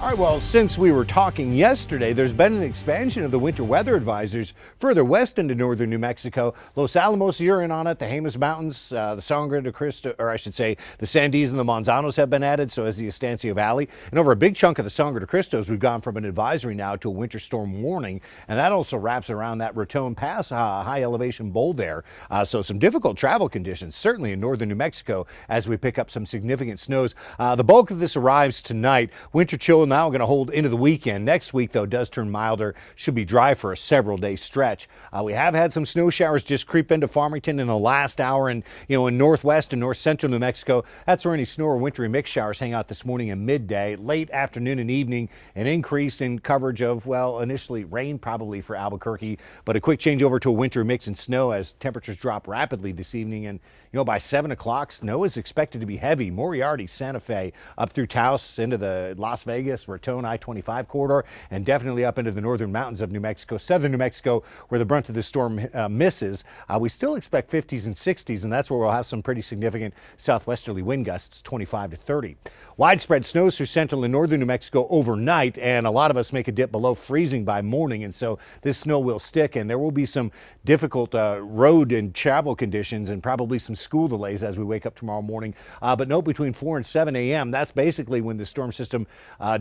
All right, well, since we were talking yesterday, there's been an expansion of the winter weather advisories further west into northern New Mexico. Los Alamos, you're in on it. The Jemez Mountains, the Sangre de Cristo, or I should say, the Sandies and the Manzanos have been added, so has the Estancia Valley. And over a big chunk of the Sangre de Cristos, we've gone from an advisory now to a winter storm warning, and that also wraps around that Raton Pass high elevation bowl there. So some difficult travel conditions, certainly in northern New Mexico, as we pick up some significant snows. The bulk of this arrives tonight. Winter chill now going to hold into the weekend. Next week, though, does turn milder. Should be dry for a several-day stretch. We have had some snow showers just creep into Farmington in the last hour, and in northwest and north central New Mexico, that's where any snow or wintry mix showers hang out this morning and midday. Late afternoon and evening, an increase in coverage of, well, initially rain probably for Albuquerque, but a quick change over to a winter mix and snow as temperatures drop rapidly this evening. And by 7 o'clock, snow is expected to be heavy. Moriarty, Santa Fe, up through Taos into the Las Vegas, Raton I-25 corridor, and definitely up into the northern mountains of New Mexico, southern New Mexico, where the brunt of this storm misses. We still expect 50s and 60s, and that's where we'll have some pretty significant southwesterly wind gusts, 25 to 30. Widespread snows through central and northern New Mexico overnight, and a lot of us make a dip below freezing by morning, and so this snow will stick, and there will be some difficult road and travel conditions and probably some school delays as we wake up tomorrow morning. But note between 4 and 7 a.m., that's basically when the storm system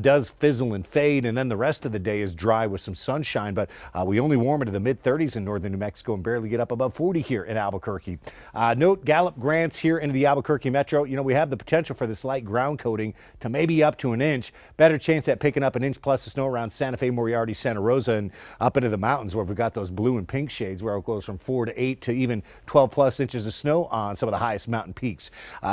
does fizzle and fade, and then the rest of the day is dry with some sunshine. But we only warm into the mid-30s in northern New Mexico and barely get up above 40 here in Albuquerque. Note Gallup grants here into the Albuquerque metro. We have the potential for this light ground coating to maybe up to an inch. Better chance at picking up an inch plus of snow around Santa Fe, Moriarty, Santa Rosa, and up into the mountains where we've got those blue and pink shades where it goes from 4 to 8 to even 12 plus inches of snow on some of the highest mountain peaks.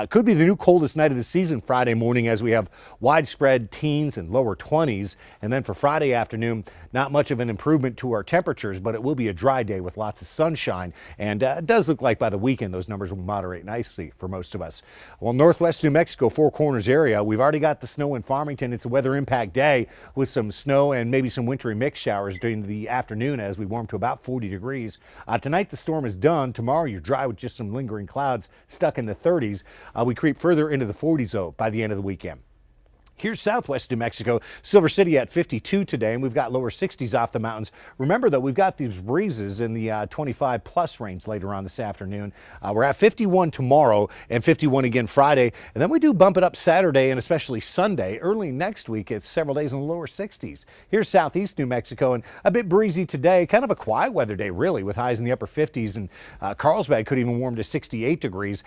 Could be the new coldest night of the season Friday morning as we have widespread teens and lower 20s. And then for Friday afternoon, not much of an improvement to our temperatures, but it will be a dry day with lots of sunshine. And it does look like by the weekend those numbers will moderate nicely for most of us. Well, northwest New Mexico, Four Corners area, we've already got the snow in Farmington. It's a weather impact day with some snow and maybe some wintry mix showers during the afternoon as we warm to about 40 degrees. Tonight the storm is done. Tomorrow you're dry with just some lingering clouds stuck in the 30s. We creep further into the 40s though by the end of the weekend. Here's southwest New Mexico, Silver City at 52 today, and we've got lower 60s off the mountains. Remember, though, we've got these breezes in the 25-plus range later on this afternoon. We're at 51 tomorrow and 51 again Friday, and then we do bump it up Saturday and especially Sunday. Early next week, it's several days in the lower 60s. Here's southeast New Mexico, and a bit breezy today. Kind of a quiet weather day, really, with highs in the upper 50s, and Carlsbad could even warm to 68 degrees.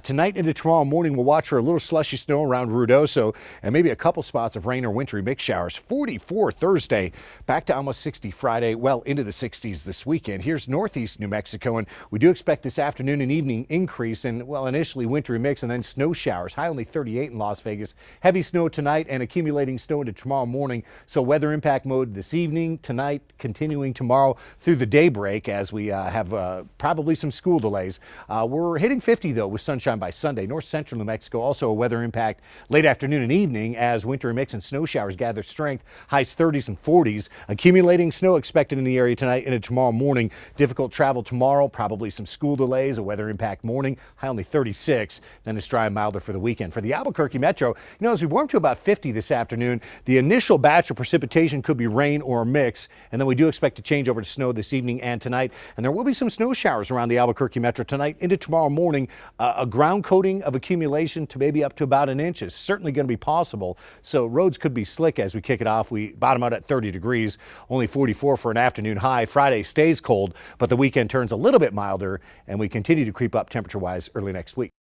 Tonight into tomorrow morning, we'll watch for a little slushy snow around Ruidoso and maybe a couple spots of rain or wintry mix showers. 44 Thursday, back to almost 60 Friday, well into the 60s this weekend. Here's northeast New Mexico, and we do expect this afternoon and evening increase in, well, initially wintry mix and then snow showers. High only 38 in Las Vegas. Heavy snow tonight and accumulating snow into tomorrow morning. So weather impact mode this evening, tonight, continuing tomorrow through the daybreak as we have probably some school delays. We're hitting 50 though with sunshine by Sunday. North central New Mexico also a weather impact late afternoon and evening as winter mix and snow showers gather strength. Highs 30s and 40s. Accumulating snow expected in the area tonight into tomorrow morning. Difficult travel tomorrow. Probably some school delays. A weather impact morning. High only 36. Then it's dry and milder for the weekend. For the Albuquerque metro, as we warm to about 50 this afternoon, the initial batch of precipitation could be rain or a mix. And then we do expect to change over to snow this evening and tonight. And there will be some snow showers around the Albuquerque metro tonight into tomorrow morning. A ground coating of accumulation to maybe up to about an inch is certainly going to be possible. So roads could be slick as we kick it off. We bottom out at 30 degrees, only 44 for an afternoon high. Friday stays cold, but the weekend turns a little bit milder, and we continue to creep up temperature-wise early next week.